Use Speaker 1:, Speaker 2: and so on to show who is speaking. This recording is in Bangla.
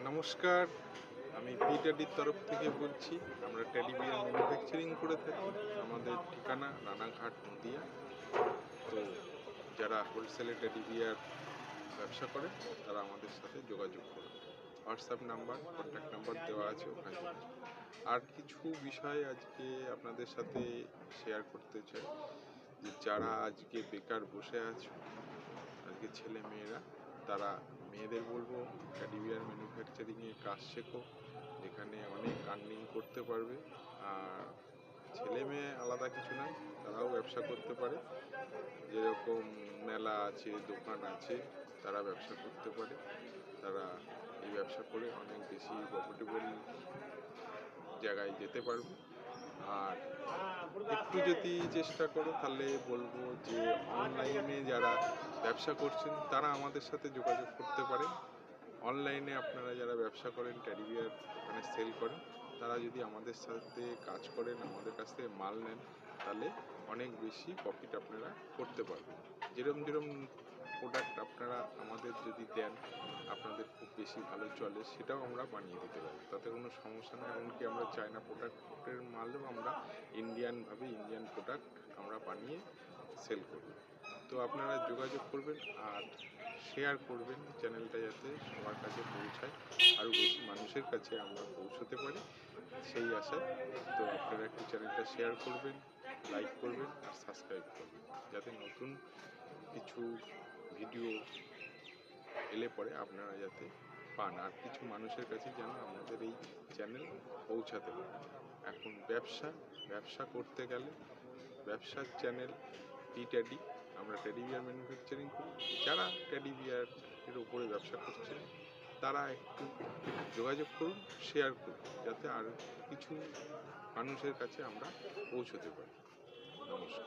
Speaker 1: নমস্কার, আমি পিটাডির তরফ থেকে বলছি। আমরা টেডি বিয়ার ম্যানুফ্যাকচারিং করে থাকি। আমাদের ঠিকানা রানাঘাট, নদিয়া। তো যারা হোলসেলে টেডি বিয়ার ব্যবসা করে তারা আমাদের সাথে যোগাযোগ করুন। হোয়াটসঅ্যাপ নাম্বার, কন্ট্যাক্ট নাম্বার দেওয়া আছে, ওখানে যোগাযোগ। আর কিছু বিষয় আজকে আপনাদের সাথে শেয়ার করতে চাই, যে যারা আজকে বেকার বসে আছো, আজকে ছেলে মেয়েরা, তারা মেয়েদের বলবো টেডি বিয়ার ম্যানুফ্যাকচারিংয়ে কাজ শেখো, এখানে অনেক আর্নিং করতে পারবে। আর ছেলে মেয়ে আলাদা কিছু নয়, তারাও ব্যবসা করতে পারে। যেরকম মেলা আছে, দোকান আছে, তারা ব্যবসা করতে পারে। তারা এই ব্যবসা করে অনেক বেশি প্রফিটেবল জায়গায় যেতে পারবে। আর একটু যদি চেষ্টা করো তাহলে বলবো যে অনলাইনে যারা ব্যবসা করছেন তারা আমাদের সাথে যোগাযোগ করতে পারেন। অনলাইনে আপনারা যারা ব্যবসা করেন, টেডি বিয়ার ওখানে সেল করেন, তারা যদি আমাদের সাথে কাজ করেন, আমাদের কাছ থেকে মাল নেন, তাহলে অনেক বেশি প্রফিট আপনারা করতে পারবেন। যেরম প্রোডাক্ট আপনারা আমাদের যদি দেন, আপনাদের খুব বেশি ভালো চলে, সেটাও আমরা বানিয়ে দিতে পারবো, তাতে কোনো সমস্যা নেই। এমনকি আমরা চায়না প্রোডাক্টের মালও আমরা ইন্ডিয়ান প্রোডাক্ট আমরা বানিয়ে সেল করব। তো আপনারা যোগাযোগ করবেন আর শেয়ার করবেন চ্যানেলটা, যাতে সবার কাছে পৌঁছায়, আরও বেশি মানুষের কাছে আমরা পৌঁছতে পারি, সেই আশায়। তো আপনারা একটু চ্যানেলটা শেয়ার করবেন, লাইক করবেন আর সাবস্ক্রাইব করবেন, যাতে নতুন কিছু ভিডিও এলে পরে আপনারা যাতে পান, আর কিছু মানুষের কাছে যেন আমাদের এই চ্যানেল পৌঁছাতে পারে। এখন ব্যবসা করতে গেলে ব্যবসার চ্যানেল টেডি, আমরা টেডি বিয়ার ম্যানুফ্যাকচারিং করি। যারা টেডি বিয়ারের উপরে ব্যবসা করছেন তারা একটু যোগাযোগ করুন, শেয়ার করুন, যাতে আর কিছু মানুষের কাছে আমরা পৌঁছতে পারি। নমস্কার।